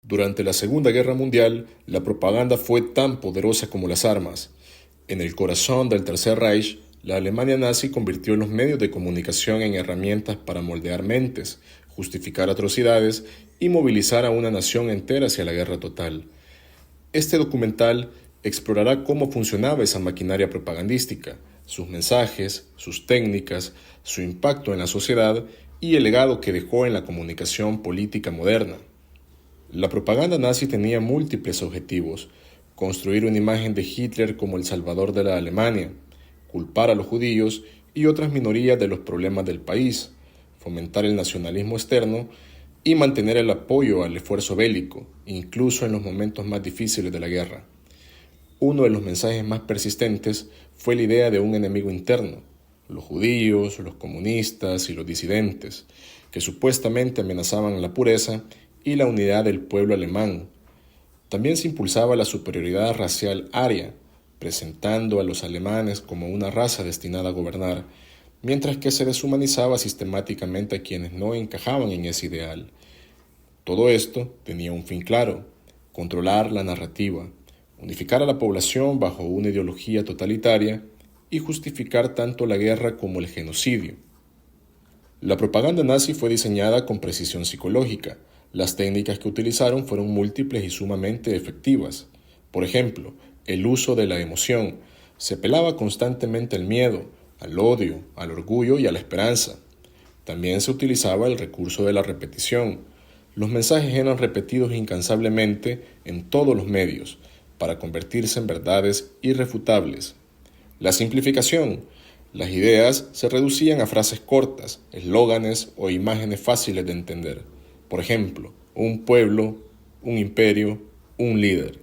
Durante la Segunda Guerra Mundial, la propaganda fue tan poderosa como las armas. En el corazón del Tercer Reich, la Alemania nazi convirtió los medios de comunicación en herramientas para moldear mentes, justificar atrocidades y movilizar a una nación entera hacia la guerra total. Este documental explorará cómo funcionaba esa maquinaria propagandística, sus mensajes, sus técnicas, su impacto en la sociedad y el legado que dejó en la comunicación política moderna. La propaganda nazi tenía múltiples objetivos: construir una imagen de Hitler como el salvador de la Alemania, culpar a los judíos y otras minorías de los problemas del país, fomentar el nacionalismo externo y mantener el apoyo al esfuerzo bélico, incluso en los momentos más difíciles de la guerra. Uno de los mensajes más persistentes fue la idea de un enemigo interno: los judíos, los comunistas y los disidentes, que supuestamente amenazaban la pureza y la unidad del pueblo alemán. También se impulsaba la superioridad racial aria, presentando a los alemanes como una raza destinada a gobernar, mientras que se deshumanizaba sistemáticamente a quienes no encajaban en ese ideal. Todo esto tenía un fin claro: controlar la narrativa, unificar a la población bajo una ideología totalitaria y justificar tanto la guerra como el genocidio. La propaganda nazi fue diseñada con precisión psicológica. Las técnicas que utilizaron fueron múltiples y sumamente efectivas. Por ejemplo, el uso de la emoción. Se apelaba constantemente al miedo, al odio, al orgullo y a la esperanza. También se utilizaba el recurso de la repetición. Los mensajes eran repetidos incansablemente en todos los medios, para convertirse en verdades irrefutables. La simplificación. Las ideas se reducían a frases cortas, eslóganes o imágenes fáciles de entender. Por ejemplo, un pueblo, un imperio, un líder.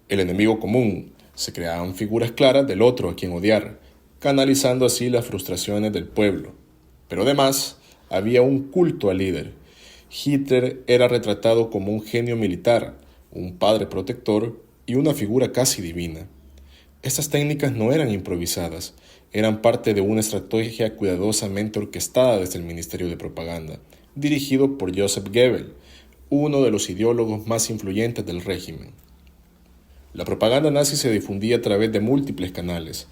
El enemigo común. Se creaban figuras claras del otro a quien odiar, canalizando así las frustraciones del pueblo. Pero además, había un culto al líder. Hitler era retratado como un genio militar, un padre protector y una figura casi divina. Estas técnicas no eran improvisadas, eran parte de una estrategia cuidadosamente orquestada desde el Ministerio de Propaganda, dirigido por Joseph Goebbels, uno de los ideólogos más influyentes del régimen. La propaganda nazi se difundía a través de múltiples canales,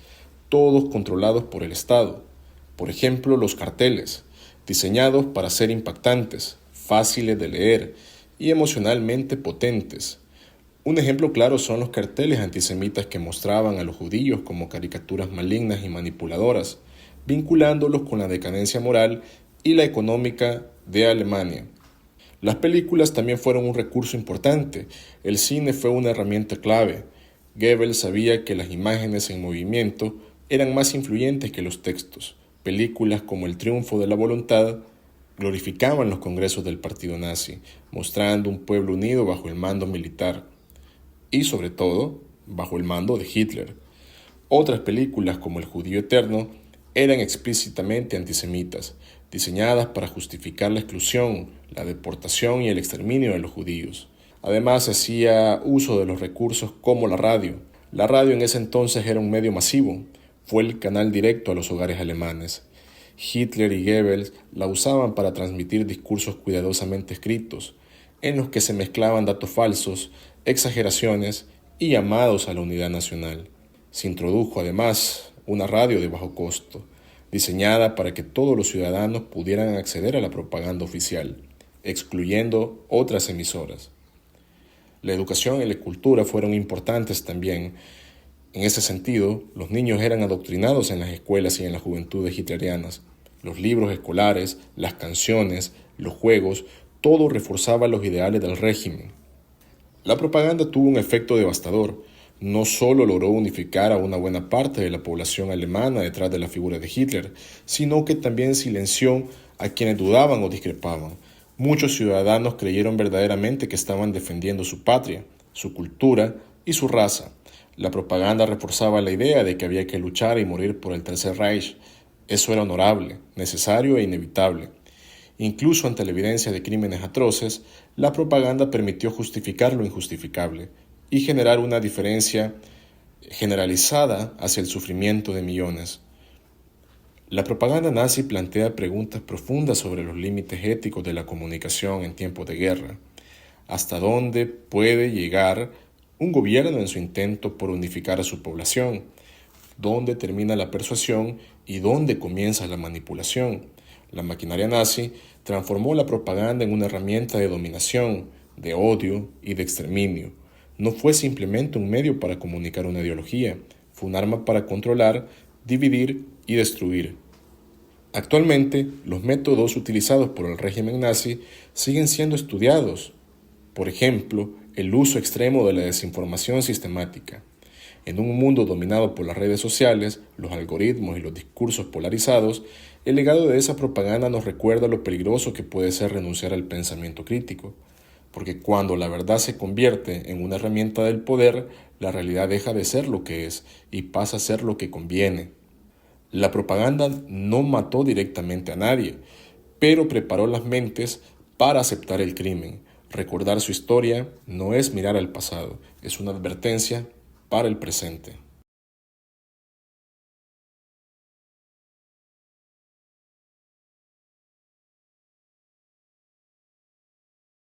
todos controlados por el Estado. Por ejemplo, los carteles, diseñados para ser impactantes, fáciles de leer y emocionalmente potentes. Un ejemplo claro son los carteles antisemitas que mostraban a los judíos como caricaturas malignas y manipuladoras, vinculándolos con la decadencia moral y la económica de Alemania. Las películas también fueron un recurso importante. El cine fue una herramienta clave. Goebbels sabía que las imágenes en movimiento eran más influyentes que los textos. Películas como El triunfo de la voluntad glorificaban los congresos del partido nazi, mostrando un pueblo unido bajo el mando militar y, sobre todo, bajo el mando de Hitler. Otras películas, como El judío eterno, eran explícitamente antisemitas, diseñadas para justificar la exclusión, la deportación y el exterminio de los judíos. Además, se hacía uso de los recursos como la radio. La radio en ese entonces era un medio masivo, fue el canal directo a los hogares alemanes. Hitler y Goebbels la usaban para transmitir discursos cuidadosamente escritos, en los que se mezclaban datos falsos, exageraciones y llamados a la unidad nacional. Se introdujo además una radio de bajo costo, diseñada para que todos los ciudadanos pudieran acceder a la propaganda oficial, excluyendo otras emisoras. La educación y la cultura fueron importantes también. En ese sentido, los niños eran adoctrinados en las escuelas y en las juventudes hitlerianas. Los libros escolares, las canciones, los juegos, todo reforzaba los ideales del régimen. La propaganda tuvo un efecto devastador. No solo logró unificar a una buena parte de la población alemana detrás de la figura de Hitler, sino que también silenció a quienes dudaban o discrepaban. Muchos ciudadanos creyeron verdaderamente que estaban defendiendo su patria, su cultura y su raza. La propaganda reforzaba la idea de que había que luchar y morir por el Tercer Reich. Eso era honorable, necesario e inevitable. Incluso ante la evidencia de crímenes atroces, la propaganda permitió justificar lo injustificable y generar una diferencia generalizada hacia el sufrimiento de millones. La propaganda nazi plantea preguntas profundas sobre los límites éticos de la comunicación en tiempos de guerra. hasta dónde puede llegar un gobierno en su intento por unificar a su población, dónde termina la persuasión y dónde comienza la manipulación. La maquinaria nazi transformó la propaganda en una herramienta de dominación, de odio y de exterminio. No fue simplemente un medio para comunicar una ideología, fue un arma para controlar, dividir y destruir. Actualmente, los métodos utilizados por el régimen nazi siguen siendo estudiados. Por ejemplo, el uso extremo de la desinformación sistemática. En un mundo dominado por las redes sociales, los algoritmos y los discursos polarizados, el legado de esa propaganda nos recuerda lo peligroso que puede ser renunciar al pensamiento crítico. Porque cuando la verdad se convierte en una herramienta del poder, la realidad deja de ser lo que es y pasa a ser lo que conviene. La propaganda no mató directamente a nadie, pero preparó las mentes para aceptar el crimen. Recordar su historia no es mirar al pasado, es una advertencia para el presente.